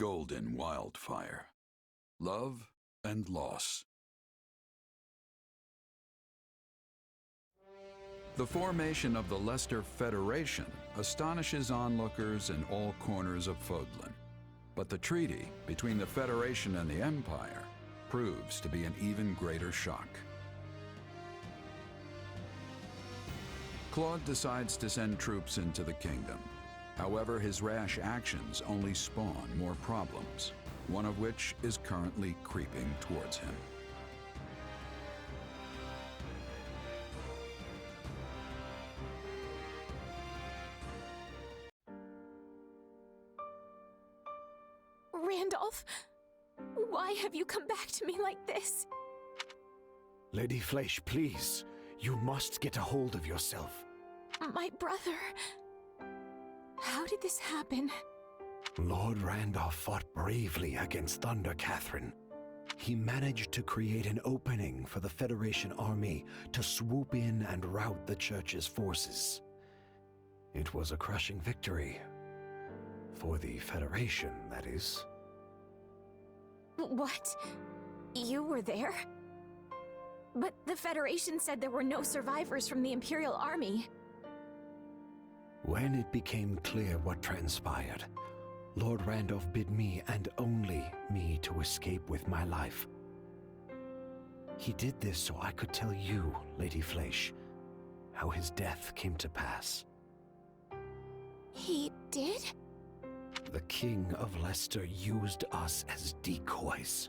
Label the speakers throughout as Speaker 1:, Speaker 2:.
Speaker 1: golden wildfire. Love and loss. The formation of the Leicester Federation astonishes onlookers in all corners of Fodlan. But the treaty between the Federation and the Empire proves to be an even greater shock. Claude decides to send troops into the kingdom. However, his rash actions only spawn more problems, one of which is currently creeping towards him.
Speaker 2: Randolph, why have you come back to me like this?
Speaker 3: Lady Fleisch, please. You must get a hold of yourself.
Speaker 2: My brother... How did this happen?
Speaker 3: Lord Randolph fought bravely against Thunder Catherine. He managed to create an opening for the Federation army to swoop in and rout the Church's forces. It was a crushing victory. For the Federation, that is.
Speaker 2: What? You were there? But the Federation said there were no survivors from the Imperial Army.
Speaker 3: When it became clear what transpired, Lord Randolph bid me, and only me, to escape with my life. He did this so I could tell you, Lady Fleisch, how his death came to pass.
Speaker 2: He did?
Speaker 3: The King of Leicester used us as decoys.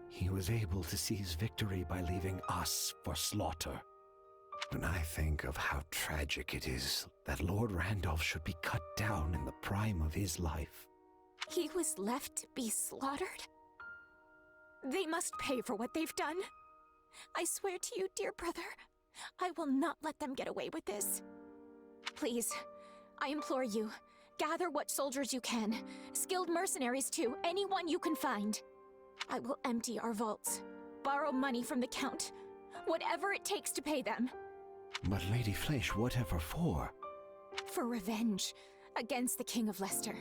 Speaker 3: He was able to seize victory by leaving us for slaughter. When I think of how tragic it is that Lord Randolph should be cut down in the prime of his life.
Speaker 2: He was left to be slaughtered? They must pay for what they've done. I swear to you, dear brother, I will not let them get away with this. Please, I implore you, gather what soldiers you can, skilled mercenaries too, anyone you can find. I will empty our vaults, borrow money from the Count, whatever it takes to pay them.
Speaker 3: But Lady Fleisch, whatever for?
Speaker 2: For revenge against the King of Leicester.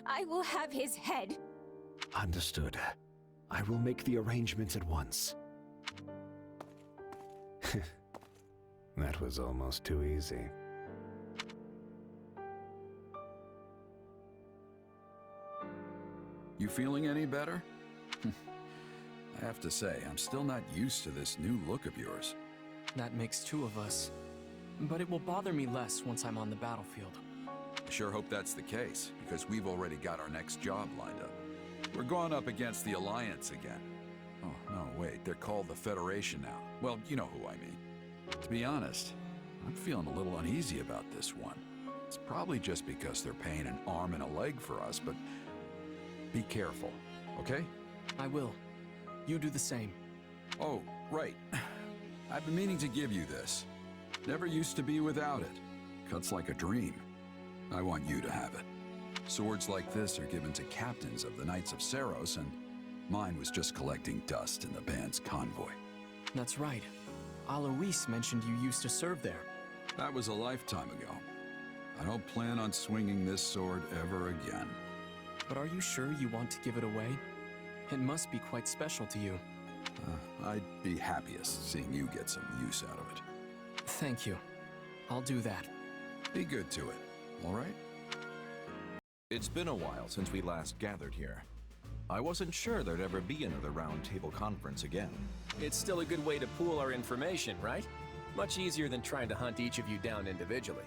Speaker 2: I will have his head.
Speaker 3: Understood. I will make the arrangements at once. That was almost too easy.
Speaker 1: You feeling any better? I have to say, I'm still not used to this new look of yours.
Speaker 4: That makes two of us. But it will bother me less once I'm on the battlefield.
Speaker 1: I sure hope that's the case, because we've already got our next job lined up. We're going up against the Alliance again. Oh, no, wait, they're called the Federation now. Well, you know who I mean. To be honest, I'm feeling a little uneasy about this one. It's probably just because they're paying an arm and a leg for us, but be careful, okay?
Speaker 4: I will. You do the same.
Speaker 1: Oh, right. I've been meaning to give you this. Never used to be without it. Cuts like a dream. I want you to have it. Swords like this are given to captains of the Knights of Saros, and mine was just collecting dust in the band's convoy.
Speaker 4: That's right. Alois mentioned you used to serve there.
Speaker 1: That was a lifetime ago. I don't plan on swinging this sword ever again.
Speaker 4: But are you sure you want to give it away? It must be quite special to you.
Speaker 1: I'd be happiest seeing you get some use out of it.
Speaker 4: Thank you. I'll do that.
Speaker 1: Be good to it, all right?
Speaker 5: It's been a while since we last gathered here. I wasn't sure there'd ever be another roundtable conference again.
Speaker 6: It's still a good way to pool our information, right? Much easier than trying to hunt each of you down individually.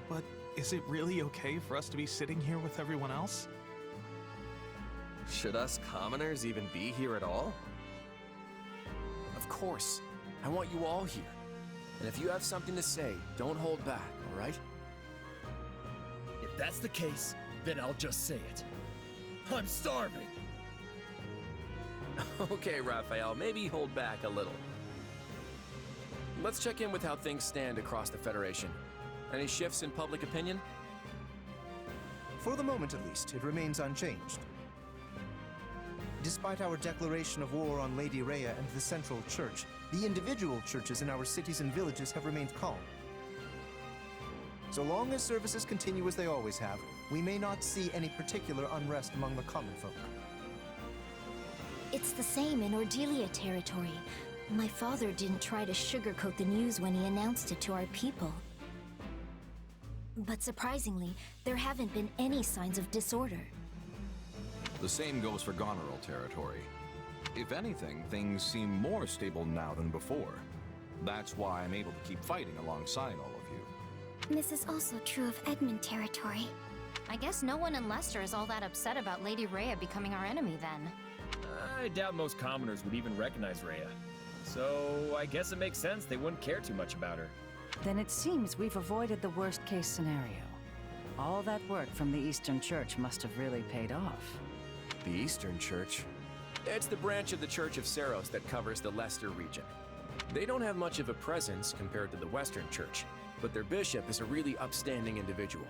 Speaker 7: But is it really okay for us to be sitting here with everyone else?
Speaker 6: Should us commoners even be here at all? Of course. I want you all here. And if you have something to say, don't hold back, all right?
Speaker 8: If that's the case, then I'll just say it. I'm starving!
Speaker 6: Okay, Raphael, maybe hold back a little. Let's check in with how things stand across the Federation. Any shifts in public opinion?
Speaker 9: For the moment at least, it remains unchanged. Despite our declaration of war on Lady Rhea and the Central Church, the individual churches in our cities and villages have remained calm. So long as services continue as they always have, we may not see any particular unrest among the common folk.
Speaker 10: It's the same in Ordelia territory. My father didn't try to sugarcoat the news when he announced it to our people. But surprisingly, there haven't been any signs of disorder.
Speaker 5: The same goes for Goneril territory. If anything, things seem more stable now than before. That's why I'm able to keep fighting alongside all of you.
Speaker 10: This is also true of Edmund territory.
Speaker 11: I guess no one in Leicester is all that upset about Lady Rhea becoming our enemy then.
Speaker 12: I doubt most commoners would even recognize Rhea. So I guess it makes sense they wouldn't care too much about her.
Speaker 13: Then it seems we've avoided the worst-case scenario. All that work from the Eastern Church must have really paid off.
Speaker 6: The Eastern Church? It's the branch of the Church of Saros that covers the Leicester region. They don't have much of a presence compared to the Western Church, but their bishop is a really upstanding individual.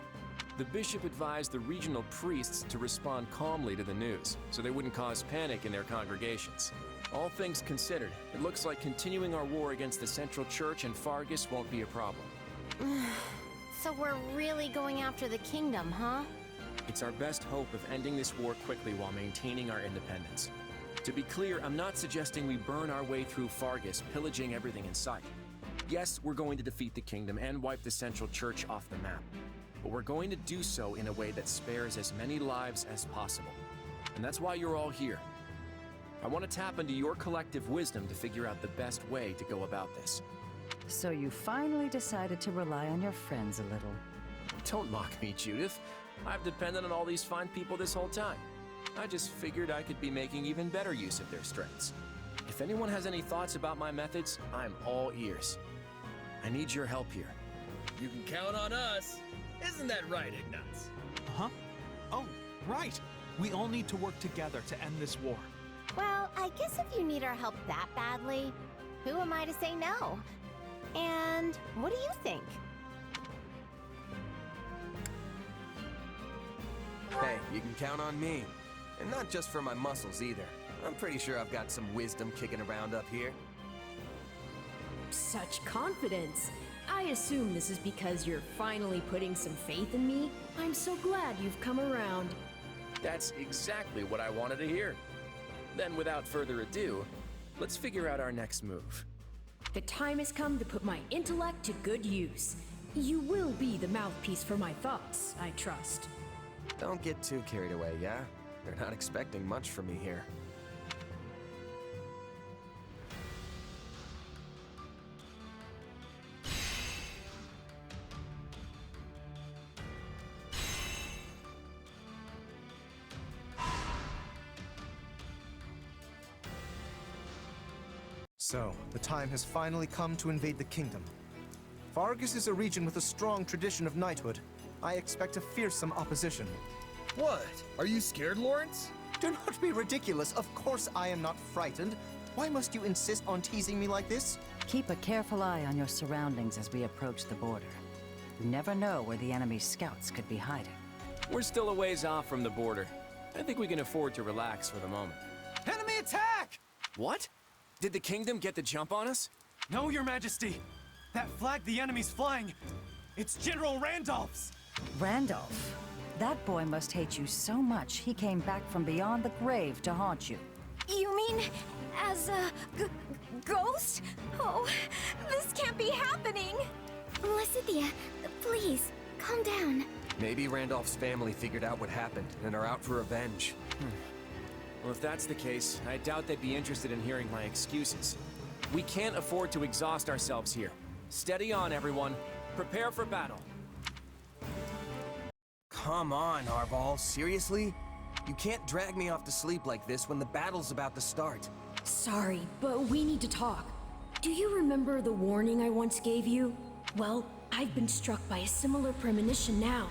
Speaker 6: The bishop advised the regional priests to respond calmly to the news, so they wouldn't cause panic in their congregations. All things considered, it looks like continuing our war against the Central Church and Fargus won't be a problem.
Speaker 11: So we're really going after the kingdom, huh?
Speaker 6: It's our best hope of ending this war quickly while maintaining our independence. To be clear, I'm not suggesting we burn our way through Fargus, pillaging everything in sight. Yes, we're going to defeat the kingdom and wipe the Central Church off the map. But we're going to do so in a way that spares as many lives as possible. And that's why you're all here. I want to tap into your collective wisdom to figure out the best way to go about this.
Speaker 13: So you finally decided to rely on your friends a little.
Speaker 6: Don't mock me, Judith. I've depended on all these fine people this whole time. I just figured I could be making even better use of their strengths. If anyone has any thoughts about my methods, I'm all ears. I need your help here.
Speaker 12: You can count on us. Isn't that right, Ignatz?
Speaker 7: Huh? Oh, right. We all need to work together to end this war.
Speaker 11: Well, I guess if you need our help that badly, who am I to say no? And what do you think?
Speaker 6: Hey, you can count on me. And not just for my muscles either. I'm pretty sure I've got some wisdom kicking around up here.
Speaker 14: Such confidence. I assume this is because you're finally putting some faith in me. I'm so glad you've come around.
Speaker 6: That's exactly what I wanted to hear. Then without further ado, let's figure out our next move.
Speaker 14: The time has come to put my intellect to good use. You will be the mouthpiece for my thoughts, I trust.
Speaker 6: Don't get too carried away, yeah? They're not expecting much from me here.
Speaker 9: So, the time has finally come to invade the kingdom. Fargus is a region with a strong tradition of knighthood. I expect a fearsome opposition.
Speaker 8: What? Are you scared, Lawrence?
Speaker 9: Do not be ridiculous. Of course I am not frightened. Why must you insist on teasing me like this?
Speaker 13: Keep a careful eye on your surroundings as we approach the border. You never know where the enemy's scouts could be hiding.
Speaker 6: We're still a ways off from the border. I think we can afford to relax for the moment. Enemy attack! What? Did the kingdom get the jump on us?
Speaker 15: No, Your Majesty! That flag the enemy's flying, it's General Randolph's!
Speaker 13: Randolph? That boy must hate you so much he came back from beyond the grave to haunt you.
Speaker 2: You mean as a ghost? Oh, this can't be happening!
Speaker 10: Lysithea, please, calm down.
Speaker 6: Maybe Randolph's family figured out what happened and are out for revenge. Well, if that's the case, I doubt they'd be interested in hearing my excuses. We can't afford to exhaust ourselves here. Steady on, everyone. Prepare for battle. Come on, Arval. Seriously? You can't drag me off to sleep like this when the battle's about to start.
Speaker 14: Sorry, but we need to talk. Do you remember the warning I once gave you? Well, I've been struck by a similar premonition now.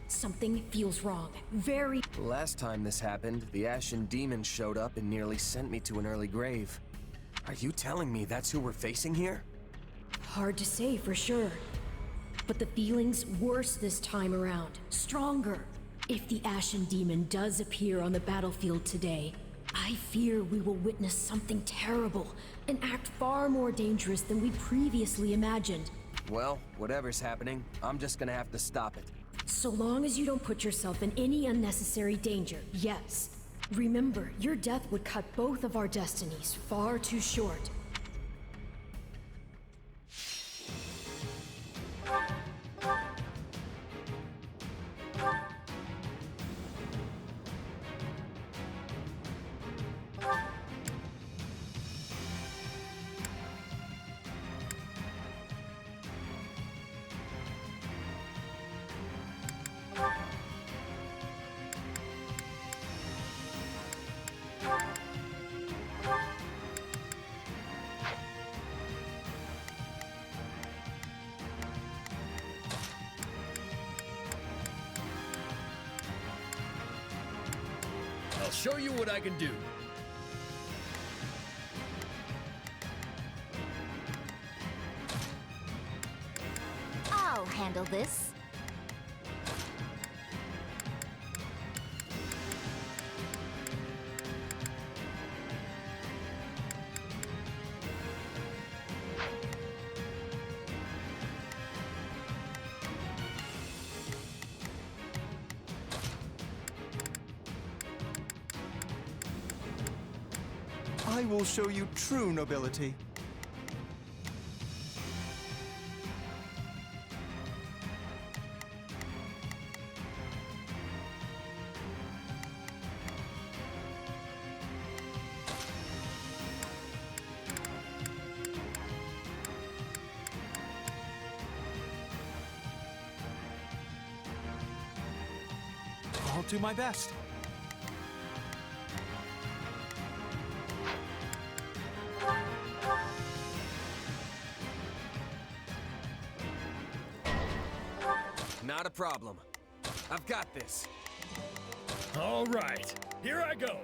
Speaker 14: Something feels wrong. Very...
Speaker 6: Last time this happened, the Ashen Demon showed up and nearly sent me to an early grave. Are you telling me that's who we're facing here?
Speaker 14: Hard to say for sure. But the feeling's worse this time around. Stronger. If the Ashen Demon does appear on the battlefield today, I fear we will witness something terrible, an act far more dangerous than we previously imagined.
Speaker 6: Well, whatever's happening, I'm just gonna have to stop it.
Speaker 14: So long as you don't put yourself in any unnecessary danger, yes. Remember, your death would cut both of our destinies far too short.
Speaker 8: I'll show you what I can do.
Speaker 11: I'll handle this.
Speaker 9: I will show you true nobility.
Speaker 7: I'll do my best.
Speaker 6: Not a problem. I've got this.
Speaker 8: All right, here I go.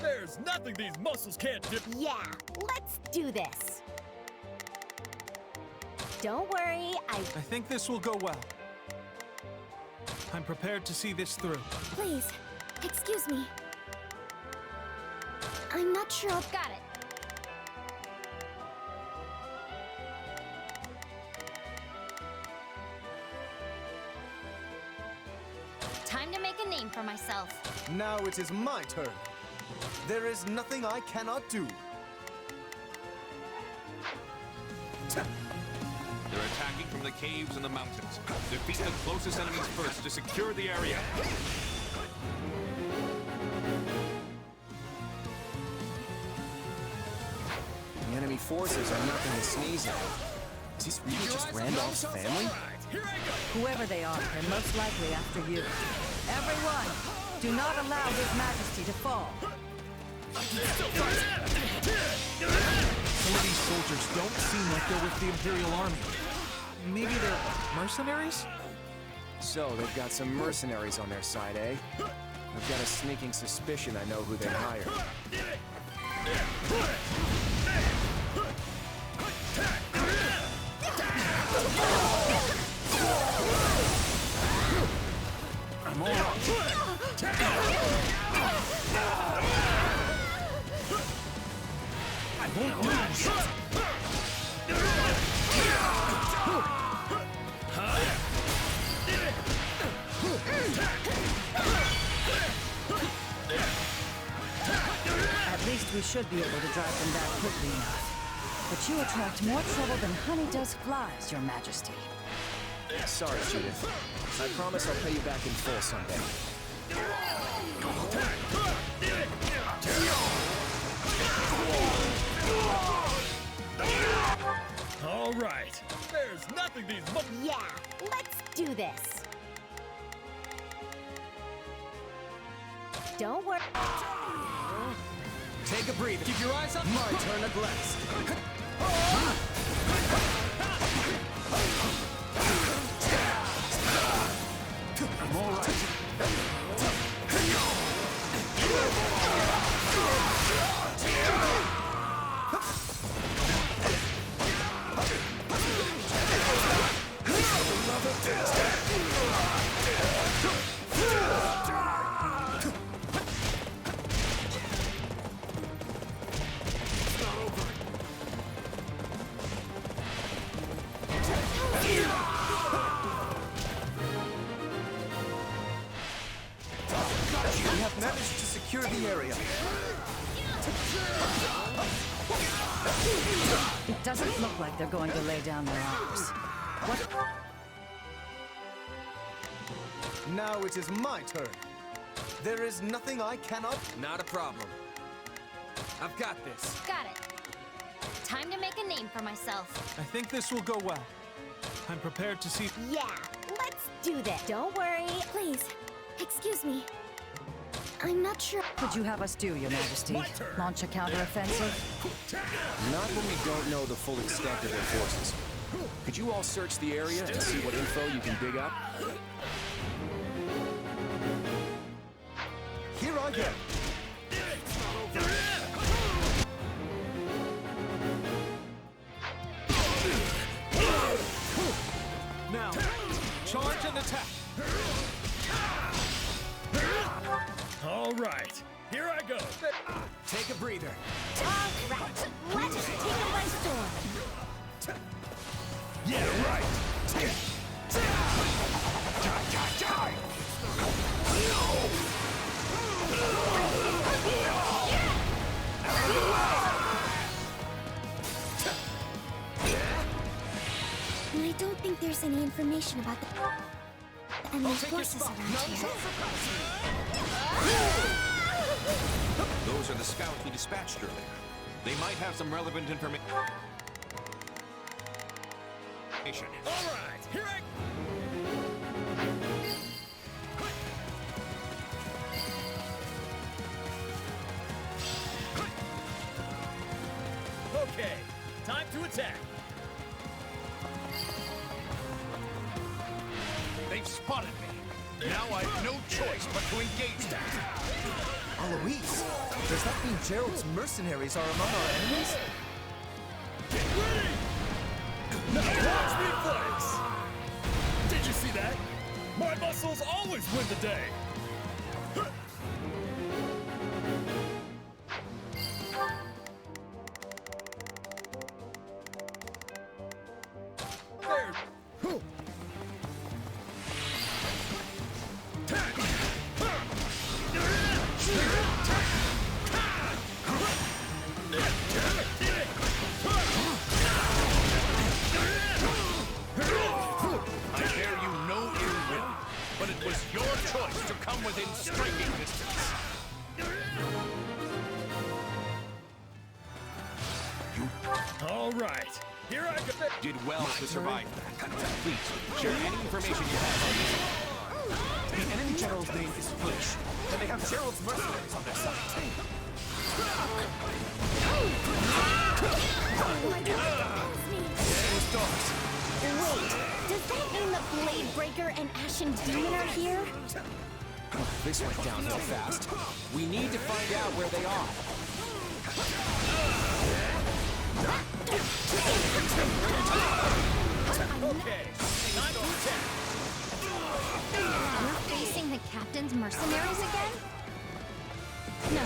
Speaker 8: There's nothing these muscles can't do.
Speaker 11: Yeah, let's do this. Don't worry,
Speaker 7: I think this will go well. I'm prepared to see this through.
Speaker 10: Please, excuse me. I'm not sure I've got it.
Speaker 11: Time to make a name for myself.
Speaker 9: Now it is my turn. There is nothing I cannot do.
Speaker 5: They're attacking from the caves and the mountains. Defeat the closest enemies first to secure the area.
Speaker 6: The enemy forces are nothing to sneeze at. Is this really just Randolph's family?
Speaker 13: Whoever they are, they're most likely after you. Everyone, do not allow His Majesty to fall.
Speaker 7: Some of these soldiers don't seem like they're with the Imperial Army. Maybe they're mercenaries?
Speaker 6: So, they've got some mercenaries on their side, eh? I've got a sneaking suspicion I know who they hired.
Speaker 7: I'm all right. I won't lose.
Speaker 13: At least we should be able to drive them back quickly enough. But you attract more trouble than honey does flies, Your Majesty.
Speaker 6: Sorry, Judith. I promise I'll pay you back in full someday.
Speaker 8: All right, there's nothing these
Speaker 11: Yeah, let's do this. Don't worry.
Speaker 6: Take a breather. Keep your eyes up. My turn at last.
Speaker 7: I'm all right.
Speaker 9: We have managed to secure the area.
Speaker 13: It doesn't look like they're going to lay down their arms. What?
Speaker 9: Now it is my turn. There is nothing I cannot...
Speaker 6: Not a problem. I've got this.
Speaker 10: Got it. Time to make a name for myself.
Speaker 7: I think this will go well. I'm prepared to see...
Speaker 11: Yeah, let's do this. Don't worry.
Speaker 10: Please, excuse me. I'm not sure.
Speaker 13: Would you have us do, Your Majesty? Launch a counteroffensive?
Speaker 6: Not when we don't know the full extent of their forces. Could you all search the area and see what info you can dig up?
Speaker 9: Here I go.
Speaker 7: Now, charge and attack!
Speaker 12: All right, here I go.
Speaker 6: Take a breather.
Speaker 11: All right, let's take it by storm.
Speaker 12: Yeah, right.
Speaker 10: I don't think there's any information about the enemy forces around here.
Speaker 5: Those are the scouts we dispatched earlier. They might have some relevant information.
Speaker 12: All right, here I... Okay, time to attack.
Speaker 7: They've spotted me. Now I have no choice but to engage them.
Speaker 9: Eloise, does that mean Gerald's mercenaries are among our enemies?
Speaker 12: Get ready! Now watch me flex! Did you see that? My muscles always win the day! There!
Speaker 7: I bear you no ill will, but it was your choice to come within striking distance.
Speaker 12: All right, here I go.
Speaker 5: Did well to survive that. Please, share any information you have on this.
Speaker 9: The enemy general's name is Flish, and they have Gerald's mercenaries on their side.
Speaker 11: Wait, does that mean the Blade Breaker and Ashen Demon are here?
Speaker 6: This went down real fast. We need to find out where they are.
Speaker 12: Okay, time to attack.
Speaker 10: We're facing the captain's mercenaries again? No.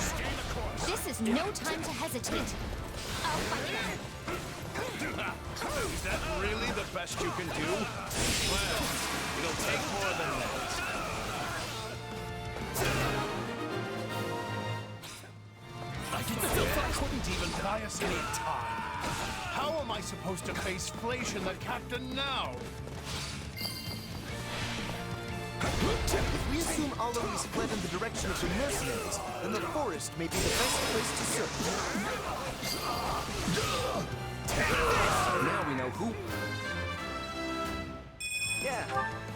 Speaker 10: This is no time to hesitate. I'll fight them.
Speaker 7: Is that really the best you can do? Well, it'll take more than that. I couldn't even buy us any time. How am I supposed to face Flash and the captain now?
Speaker 9: If we assume Eloise fled in the direction of the mercenaries, then the forest may be the best place to search.
Speaker 6: Now we know who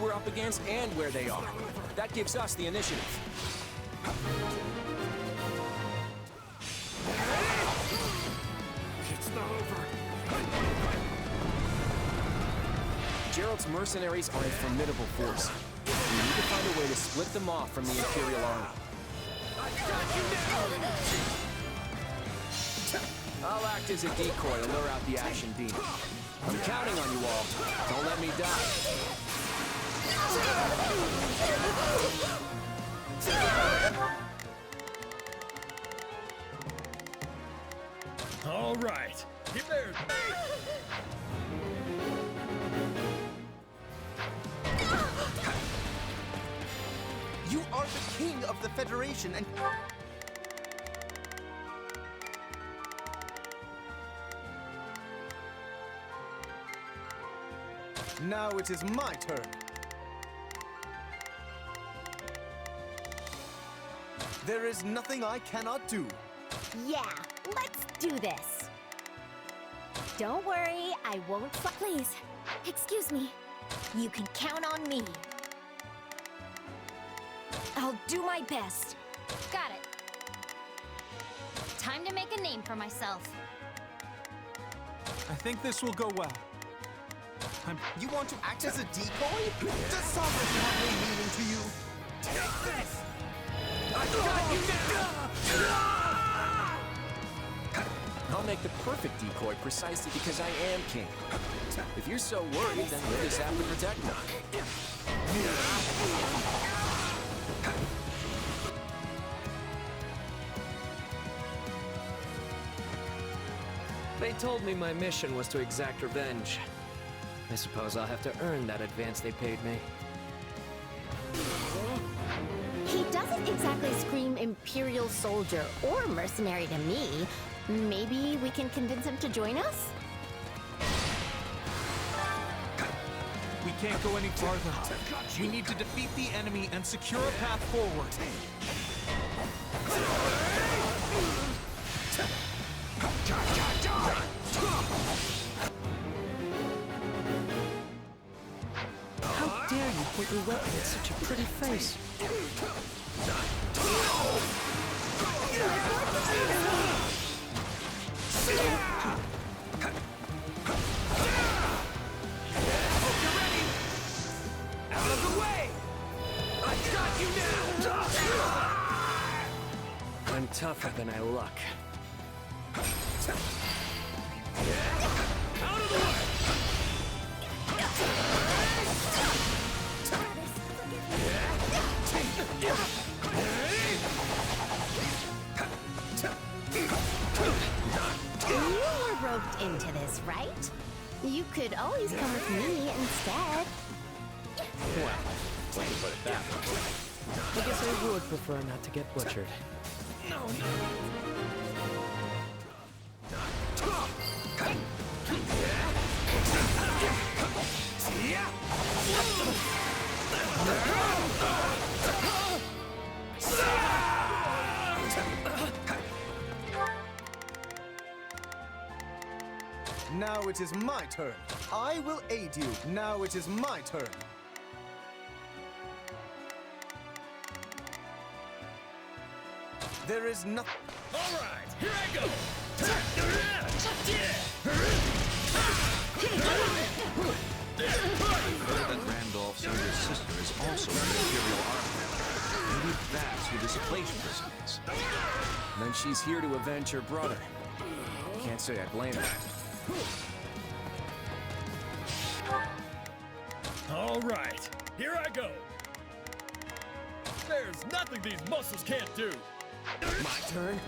Speaker 6: we're up against and where they are. That gives us the initiative.
Speaker 7: It's not over.
Speaker 6: Gerald's mercenaries are a formidable force. We need to find a way to split them off from the Imperial Army. I'll act as a decoy to lure out the Ashen Demon. I'm counting on you all. Don't let me die.
Speaker 12: All right, get there.
Speaker 9: the king of the Federation and... Now it is my turn. There is nothing I cannot do.
Speaker 11: Yeah, let's do this. Don't worry, I won't...
Speaker 2: Please, excuse me.
Speaker 11: You can count on me.
Speaker 2: I'll do my best.
Speaker 10: Got it. Time to make a name for myself.
Speaker 7: I think this will go well.
Speaker 9: You want to act as a decoy? Does sovereignty have no meaning to you? Take this! I got you now!
Speaker 6: I'll make the perfect decoy precisely because I am king. If you're so worried, then we'll just have to protect me.
Speaker 16: They told me my mission was to exact revenge. I suppose I'll have to earn that advance they paid me.
Speaker 11: He doesn't exactly scream Imperial soldier or mercenary to me. Maybe we can convince him to join us?
Speaker 7: We can't go any farther. We need to defeat the enemy and secure a path forward.
Speaker 16: How dare you point your weapon at such a pretty face?
Speaker 12: Out of the way! I got you now!
Speaker 16: I'm tougher than I look.
Speaker 12: Out of the way!
Speaker 11: You were roped into this, right? You could always come with me instead.
Speaker 16: Well, when you put it that way. I guess I would prefer not to get butchered.
Speaker 12: No.
Speaker 9: Now it is my turn. I will aid you. Now it is my turn. There is nothing.
Speaker 12: All right, here I go.
Speaker 5: That Randolph's younger sister is also in the Imperial Army. Maybe that's who this place prison is.
Speaker 6: And then she's here to avenge her brother. Can't say I blame her.
Speaker 12: All right, here I go. There's nothing these muscles can't do.
Speaker 6: My turn?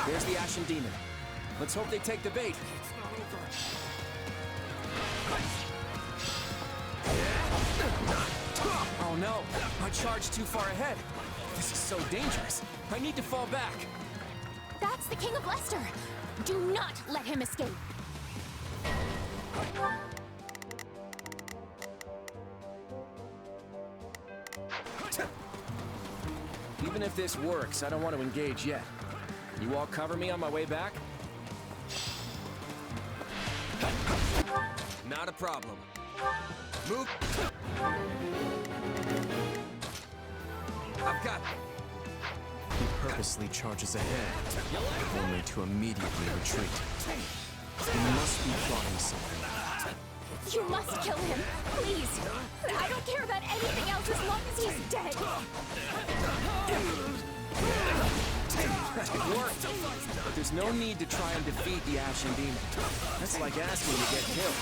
Speaker 6: There's the Ashen Demon. Let's hope they take the bait. Oh no, I charged too far ahead. This is so dangerous. I need to fall back.
Speaker 2: That's the King of Leicester. Do not let him escape.
Speaker 6: Even if this works, I don't want to engage yet. You all cover me on my way back? Not a problem. Move. I've got it.
Speaker 4: He purposely charges ahead, only to immediately retreat. He must be plotting something.
Speaker 2: You must kill him, please. I don't care about anything else as long as he's dead.
Speaker 6: worked. But there's no need to try and defeat the Ashen Demon. That's like asking to get killed.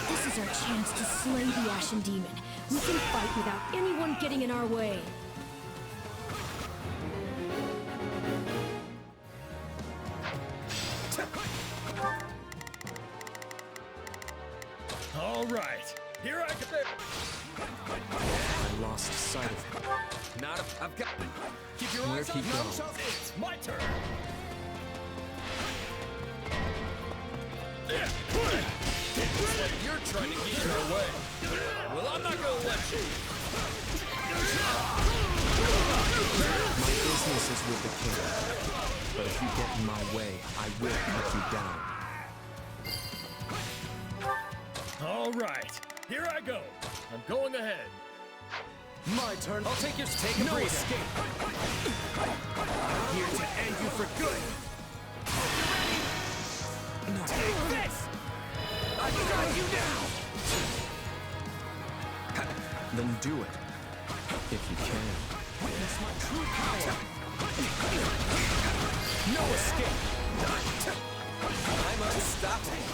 Speaker 14: This is our chance to slay the Ashen Demon. We can fight without anyone getting in our way.
Speaker 12: All right, here I go.
Speaker 6: I lost sight of him. Not a... I've got... Keep your
Speaker 12: Where'd
Speaker 6: eyes
Speaker 12: he
Speaker 6: on
Speaker 12: go?
Speaker 6: It's
Speaker 12: my turn. You're trying to get in our way. Well, I'm not gonna let you.
Speaker 6: My business is with the king. But if you get in my way, I will cut you down.
Speaker 12: All right, here I go. I'm going ahead.
Speaker 15: My turn.
Speaker 12: I'll take your
Speaker 15: Take a
Speaker 12: no
Speaker 15: breather.
Speaker 12: escape.
Speaker 15: Here to end you for good. Take this! I got you now!
Speaker 6: Then do it. If you can.
Speaker 15: Witness my true power!
Speaker 6: No escape! I'm unstoppable.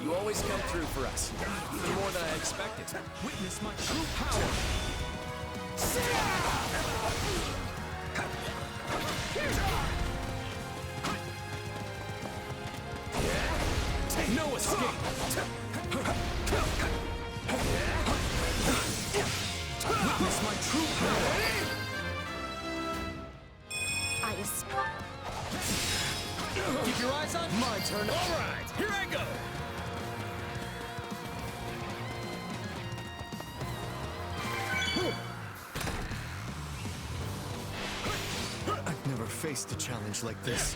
Speaker 6: You always come through for us. Even more than I expected.
Speaker 15: Witness my true power!
Speaker 6: No escape!
Speaker 15: Witness my true power!
Speaker 6: Keep your eyes on
Speaker 15: my turn.
Speaker 12: All right, here I go.
Speaker 15: I've never faced a challenge like this.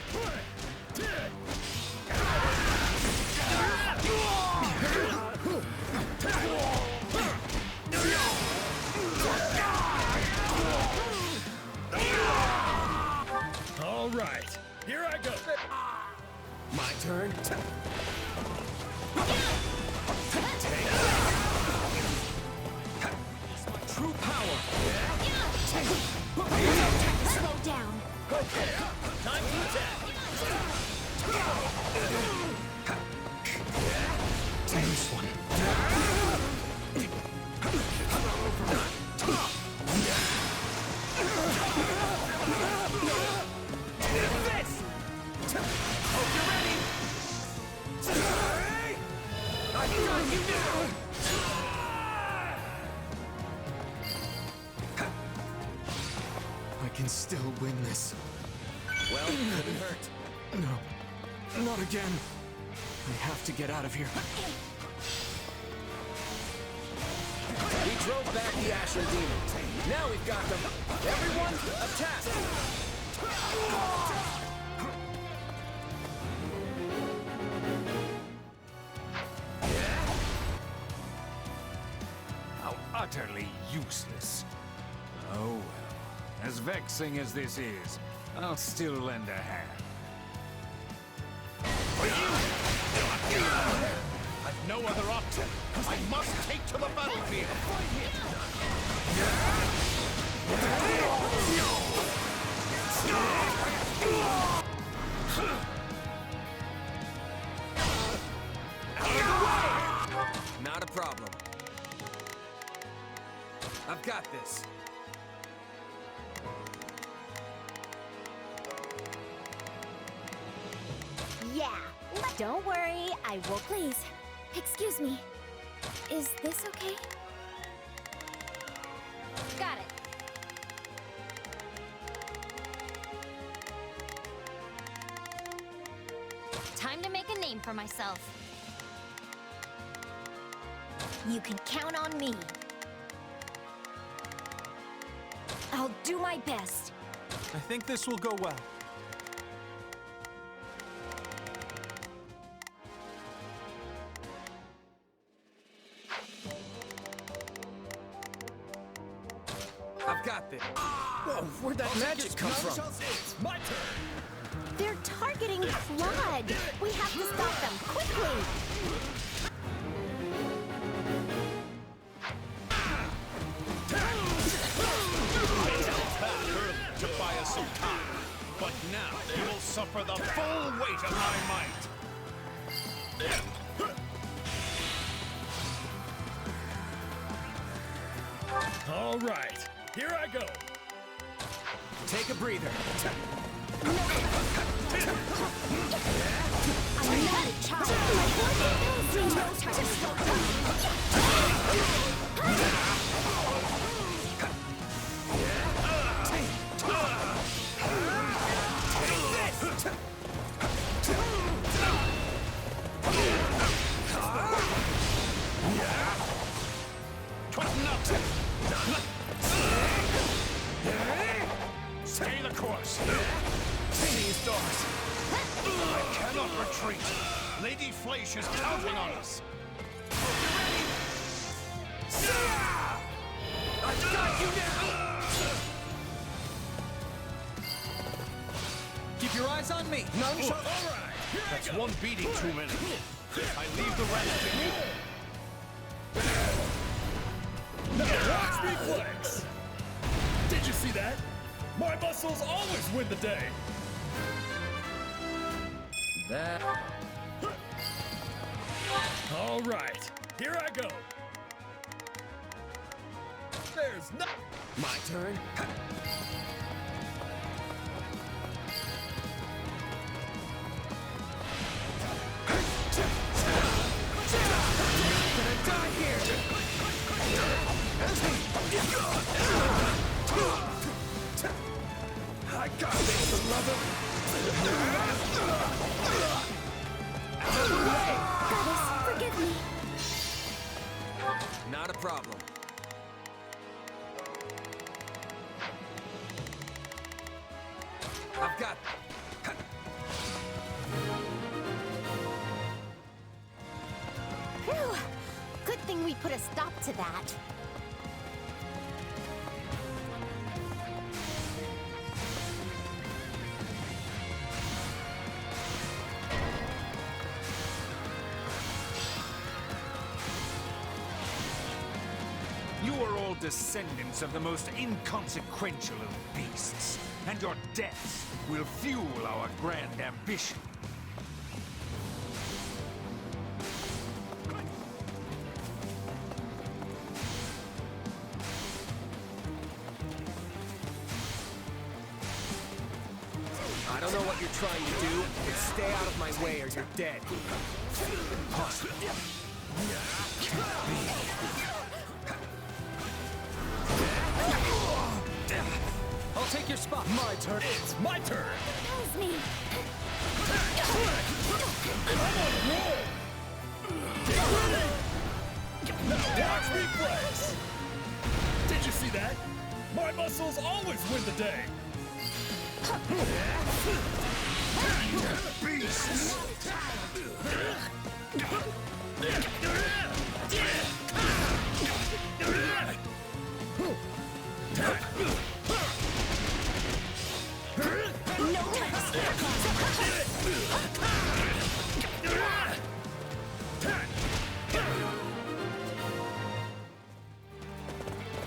Speaker 12: All right, here I go.
Speaker 15: My turn.
Speaker 6: It's my true power.
Speaker 11: Slow down.
Speaker 12: Okay, time to attack.
Speaker 15: Nice one. I can still win this.
Speaker 6: Well, it couldn't hurt.
Speaker 15: No, not again. I have to get out of here.
Speaker 6: We drove back the Ashen Demon. Now we've got them. Everyone, attack!
Speaker 17: How utterly useless. Oh well. As vexing as this is, I'll still lend a hand.
Speaker 12: I've no other option. I must take to the battlefield.
Speaker 6: Not a problem. I've got this.
Speaker 11: Yeah. Don't worry, I will. Please, excuse me. Is this okay? Got it. Time to make a name for myself. You can count on me. I'll do my best.
Speaker 15: I think this will go well.
Speaker 6: I've got this. Whoa, where'd that magic come from?
Speaker 12: It's my turn.
Speaker 11: They're targeting Claude. We have to stop them quickly.
Speaker 17: some time. But now you will suffer the full weight of my might.
Speaker 12: All right, here I go.
Speaker 6: Take a breather.
Speaker 11: I'm not a child. No time to slow
Speaker 17: Stay the course. See you, stars. I cannot retreat. Lady Fleisch is counting on us.
Speaker 6: I've got you now!
Speaker 7: Keep your eyes on me.
Speaker 17: None shall. All right. That's one beating too many. I leave the rest to you.
Speaker 12: Now watch me flex! Did you see that? My muscles always win the day!
Speaker 6: That...
Speaker 12: All right, here I go. There's no...
Speaker 6: My turn? Gonna die here!
Speaker 12: I got this, beloved!
Speaker 11: Goddess, forgive me.
Speaker 6: Not a problem. I've got...
Speaker 11: Phew. Good thing we put a stop to that.
Speaker 17: You are all descendants of the most inconsequential of beasts, and your deaths will fuel our grand ambition.
Speaker 6: I don't know what you're trying to do, but stay out of my way or you're dead.
Speaker 17: Impossible.
Speaker 6: I'll take your spot.
Speaker 12: My turn. It's my turn.
Speaker 11: That was me.
Speaker 12: I'm on a roll. Get ready. Now watch me flex. Did you see that? My muscles always win the day.
Speaker 17: Beasts!
Speaker 11: No time to spare.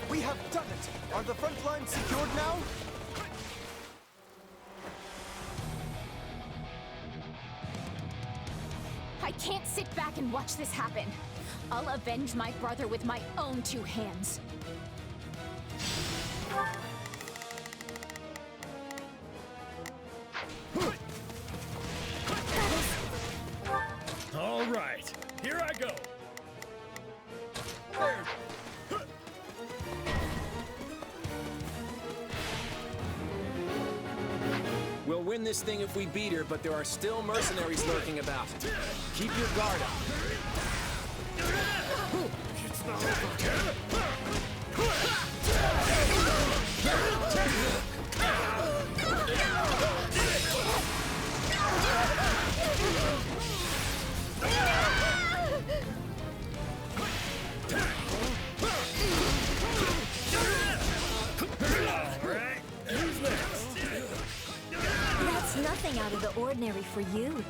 Speaker 15: We have done it! Are the front lines secured now?
Speaker 2: I can't sit back and watch this happen. I'll avenge my brother with my own two hands.
Speaker 12: All right, here I go. There.
Speaker 6: We'll win this thing if we beat her, but there are still mercenaries lurking about. Keep your guard up.
Speaker 17: It's not over.
Speaker 11: That's nothing out of the ordinary for you.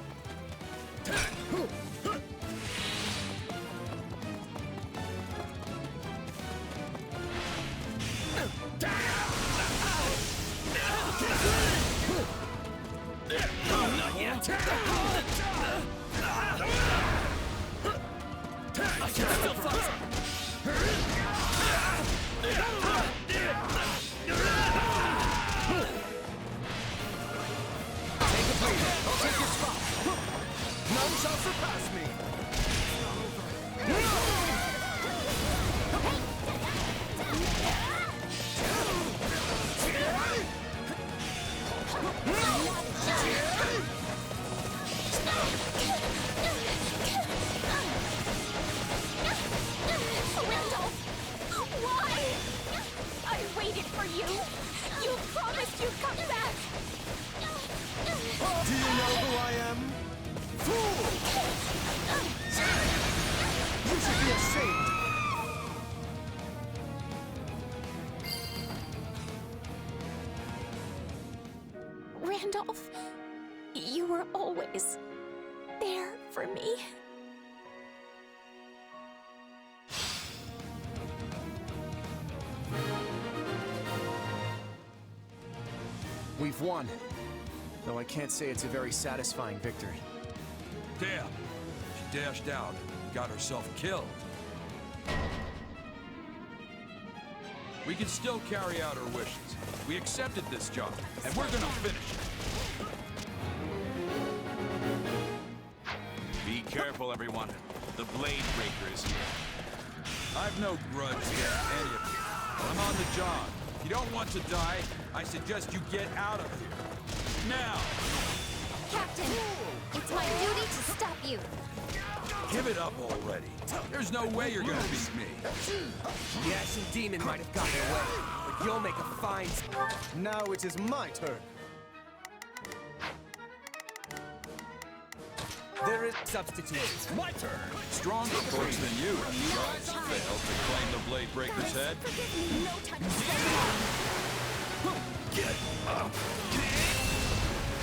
Speaker 2: Randolph. You were always there for me.
Speaker 6: We've won. Though I can't say it's a very satisfying victory.
Speaker 1: Damn. She dashed out and got herself killed. We can still carry out her wishes. We accepted this job, and we're gonna finish it.
Speaker 17: Be careful, everyone. The Blade Breaker is here.
Speaker 1: I've no grudge against any of you. I'm on the job. If you don't want to die, I suggest you get out of here. Now!
Speaker 10: Captain, it's my duty to stop you.
Speaker 1: Give it up already. There's no way you're gonna beat me.
Speaker 15: The Ashen Demon might have gotten away, but you'll make a fine... Now it is my turn. There is substitutes.
Speaker 12: My turn.
Speaker 1: Stronger folks than you have failed to claim the Blade Breaker's head.
Speaker 12: Get up.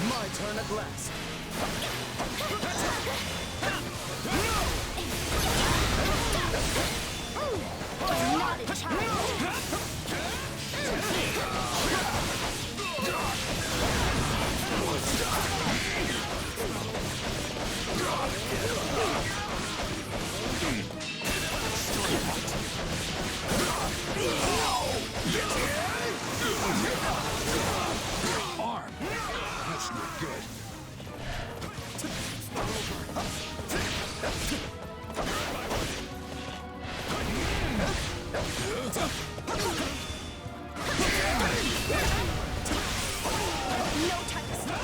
Speaker 15: My turn at last.
Speaker 10: Not a child.
Speaker 1: Arm. That's not good.
Speaker 10: No time to slow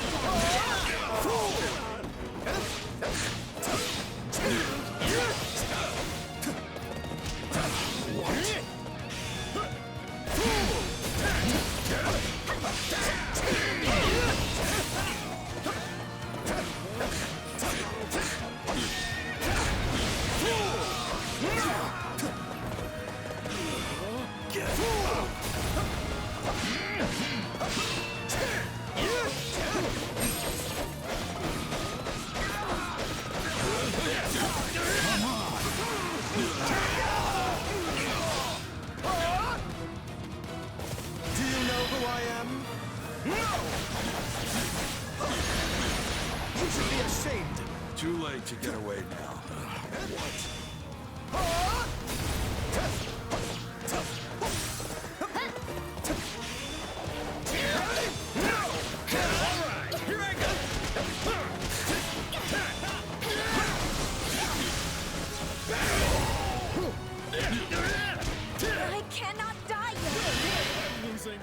Speaker 15: Do you know who I am? No! You should be ashamed.
Speaker 1: Too late to get away now.
Speaker 2: I cannot die yet.
Speaker 12: Losing.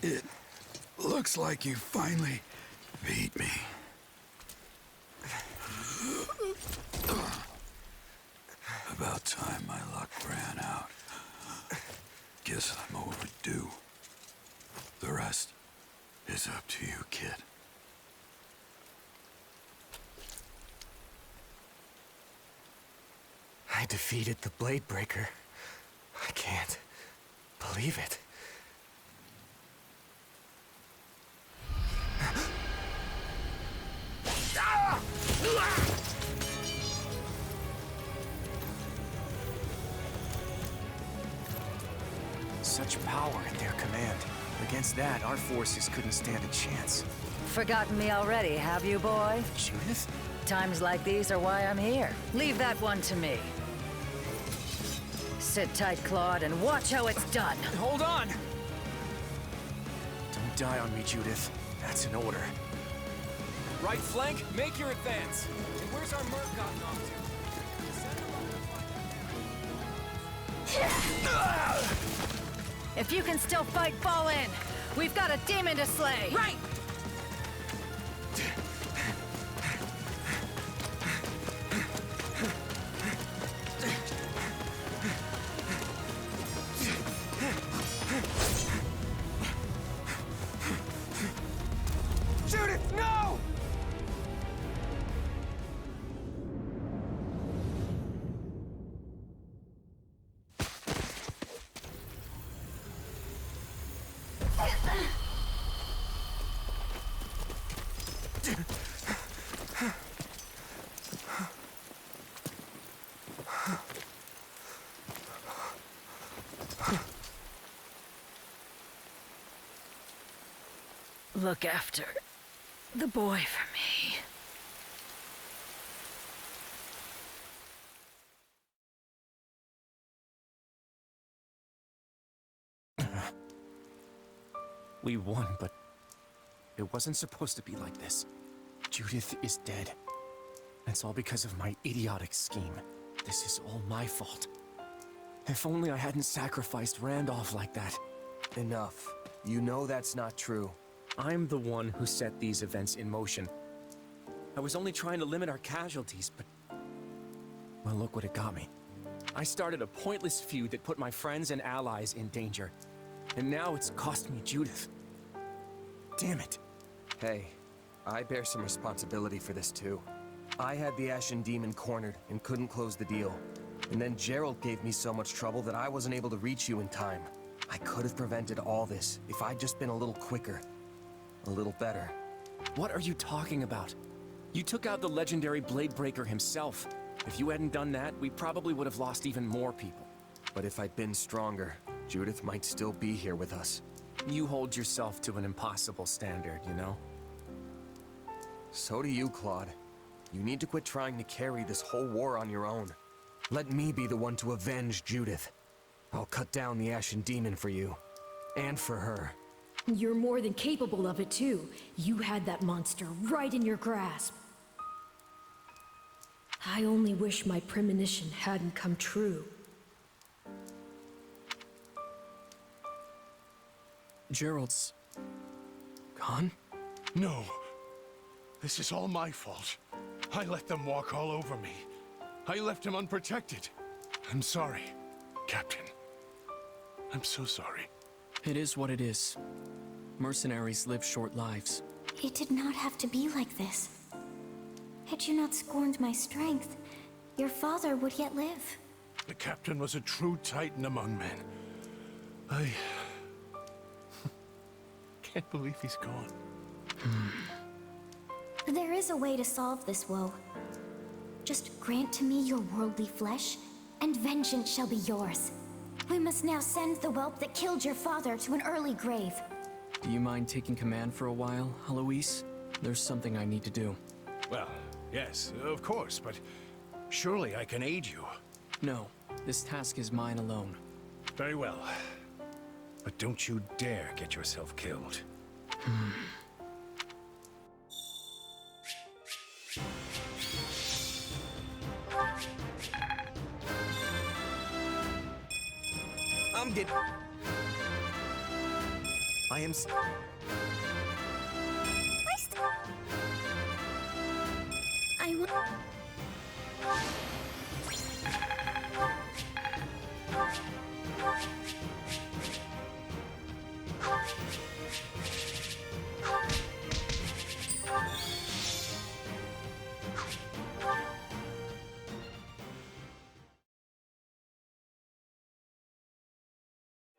Speaker 1: It looks like you finally beat me. About time my luck ran out. Guess I'm overdue. The rest is up to you, kid.
Speaker 15: I defeated the Blade Breaker. I can't believe it.
Speaker 6: Such power in their command. Against that, our forces couldn't stand a chance.
Speaker 13: Forgotten me already, have you, boy?
Speaker 6: Judith?
Speaker 13: Times like these are why I'm here. Leave that one to me. Sit tight, Claude, and watch how it's done.
Speaker 6: Hold on! die on me, Judith. That's an order. Right flank, make your advance. And where's our merc gotten off
Speaker 13: to? If you can still fight, fall in. We've got a demon to slay.
Speaker 6: Right!
Speaker 15: Judith, no!
Speaker 13: Look after the boy for me.
Speaker 6: We won, but it wasn't supposed to be like this. Judith is dead. It's all because of my idiotic scheme. This is all my fault. If only I hadn't sacrificed Randolph like that.
Speaker 15: Enough. You know that's not true.
Speaker 6: I'm the one who set these events in motion. I was only trying to limit our casualties, but... well, look what it got me. I started a pointless feud that put my friends and allies in danger. And now it's cost me Judith. Damn it.
Speaker 15: Hey, I bear some responsibility for this too. I had the Ashen Demon cornered and couldn't close the deal. And then Gerald gave me so much trouble that I wasn't able to reach you in time. I could have prevented all this if I'd just been a little quicker. A little better.
Speaker 6: What are you talking about? You took out the legendary Bladebreaker himself. If you hadn't done that, we probably would have lost even more people.
Speaker 15: But if I'd been stronger, Judith might still be here with us.
Speaker 6: You hold yourself to an impossible standard, you know?
Speaker 15: So do you, Claude. You need to quit trying to carry this whole war on your own. Let me be the one to avenge Judith. I'll cut down the Ashen Demon for you. And for her.
Speaker 14: You're more than capable of it, too. You had that monster right in your grasp. I only wish my premonition hadn't come true.
Speaker 6: Gerald's... gone?
Speaker 17: No. This is all my fault. I let them walk all over me. I left him unprotected. I'm sorry, Captain. I'm so sorry.
Speaker 4: It is what it is. Mercenaries live short lives.
Speaker 11: It did not have to be like this. Had you not scorned my strength, your father would yet live.
Speaker 17: The Captain was a true Titan among men. I... can't believe he's gone.
Speaker 11: There is a way to solve this woe. Just grant to me your worldly flesh, and vengeance shall be yours. We must now send the whelp that killed your father to an early grave.
Speaker 4: Do you mind taking command for a while, Eloise? There's something I need to do.
Speaker 17: Well, yes, of course, but surely I can aid you.
Speaker 4: No, this task is mine alone.
Speaker 17: Very well. But don't you dare get yourself killed.
Speaker 15: I'm getting... I am...
Speaker 11: I will...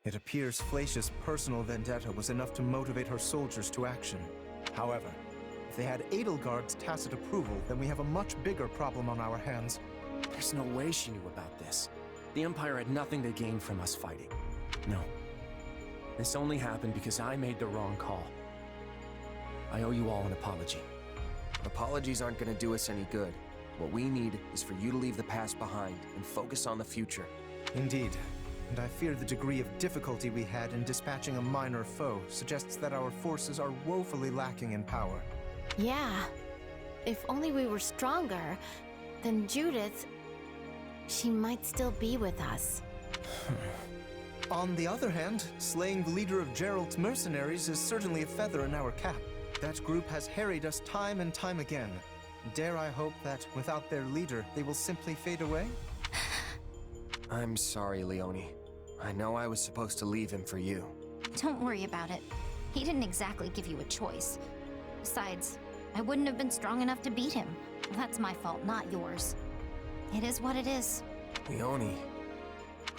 Speaker 18: It appears Flacia's personal vendetta was enough to motivate her soldiers to action. However, if they had Edelgard's tacit approval, then we have a much bigger problem on our hands.
Speaker 6: There's no way she knew about this. The Empire had nothing to gain from us fighting. No. This only happened because I made the wrong call. I owe you all an apology.
Speaker 15: Apologies aren't gonna do us any good. What we need is for you to leave the past behind and focus on the future.
Speaker 18: Indeed. and I fear the degree of difficulty we had in dispatching a minor foe suggests that our forces are woefully lacking in power.
Speaker 10: Yeah. If only we were stronger, then Judith... she might still be with us.
Speaker 18: On the other hand, slaying the leader of Gerald's mercenaries is certainly a feather in our cap. That group has harried us time and time again. Dare I hope that without their leader, they will simply fade away?
Speaker 15: I'm sorry, Leone. I know I was supposed to leave him for you.
Speaker 11: Don't worry about it. He didn't exactly give you a choice. Besides, I wouldn't have been strong enough to beat him. That's my fault, not yours. It is what it is.
Speaker 15: Leone.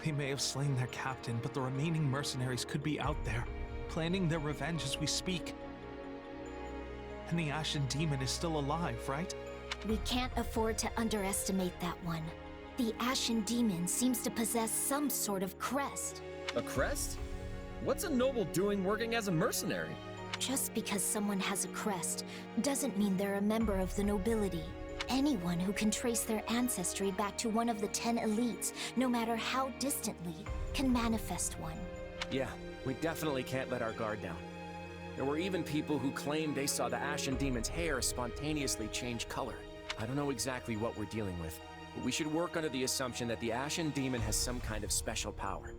Speaker 7: They may have slain their captain, but the remaining mercenaries could be out there, planning their revenge as we speak. And the Ashen Demon is still alive, right?
Speaker 11: We can't afford to underestimate that one. The Ashen Demon seems to possess some sort of crest.
Speaker 6: A crest? What's a noble doing working as a mercenary?
Speaker 11: Just because someone has a crest doesn't mean they're a member of the nobility. Anyone who can trace their ancestry back to one of the 10 elites, no matter how distantly, can manifest one.
Speaker 6: Yeah, we definitely can't let our guard down. There were even people who claimed they saw the Ashen Demon's hair spontaneously change color. I don't know exactly what we're dealing with, but we should work under the assumption that the Ashen Demon has some kind of special power.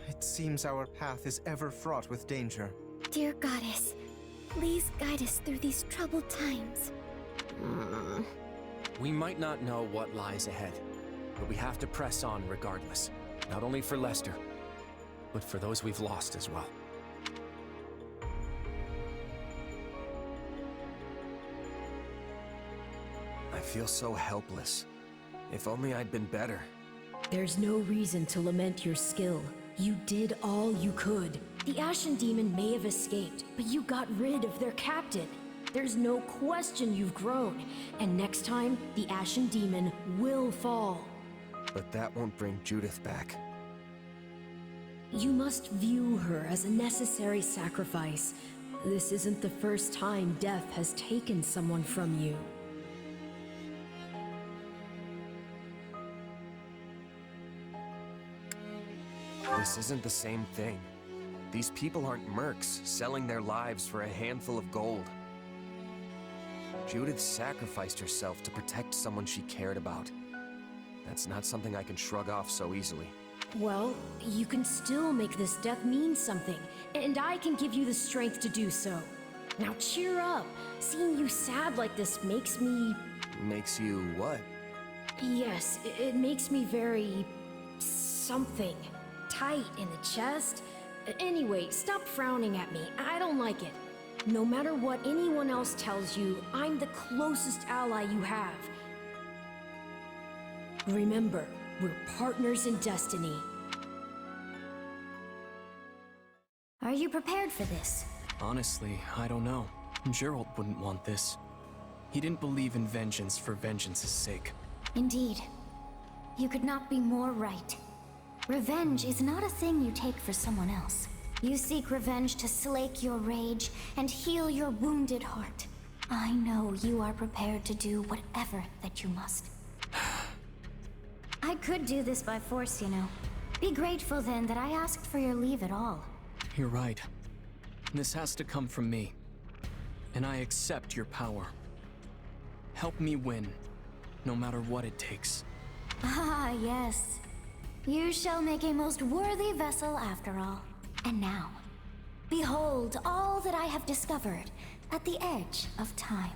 Speaker 18: It seems our path is ever fraught with danger.
Speaker 11: Dear Goddess, please guide us through these troubled times.
Speaker 6: We might not know what lies ahead, but we have to press on regardless. Not only for Lester, but for those we've lost as well.
Speaker 15: I feel so helpless. If only I'd been better.
Speaker 14: There's no reason to lament your skill. You did all you could. The Ashen Demon may have escaped, but you got rid of their captain. There's no question you've grown, and next time, the Ashen Demon will fall.
Speaker 15: But that won't bring Judith back.
Speaker 14: You must view her as a necessary sacrifice. This isn't the first time death has taken someone from you.
Speaker 15: This isn't the same thing. These people aren't mercs, selling their lives for a handful of gold. Judith sacrificed herself to protect someone she cared about. That's not something I can shrug off so easily.
Speaker 14: Well, you can still make this death mean something, and I can give you the strength to do so. Now cheer up. Seeing you sad like this makes me...
Speaker 15: Makes you what?
Speaker 14: Yes, it makes me very... something. Tight in the chest. Anyway, stop frowning at me. I don't like it. No matter what anyone else tells you, I'm the closest ally you have. Remember, we're partners in destiny.
Speaker 11: Are you prepared for this?
Speaker 4: Honestly, I don't know. Gerald wouldn't want this. He didn't believe in vengeance for vengeance's sake.
Speaker 11: Indeed. You could not be more right. Revenge is not a thing you take for someone else. You seek revenge to slake your rage and heal your wounded heart. I know you are prepared to do whatever that you must. I could do this by force, you know. Be grateful then that I asked for your leave at all.
Speaker 4: You're right. This has to come from me. And I accept your power. Help me win, no matter what it takes.
Speaker 11: Ah, yes. You shall make a most worthy vessel after all. And now, behold all that I have discovered at the edge of time.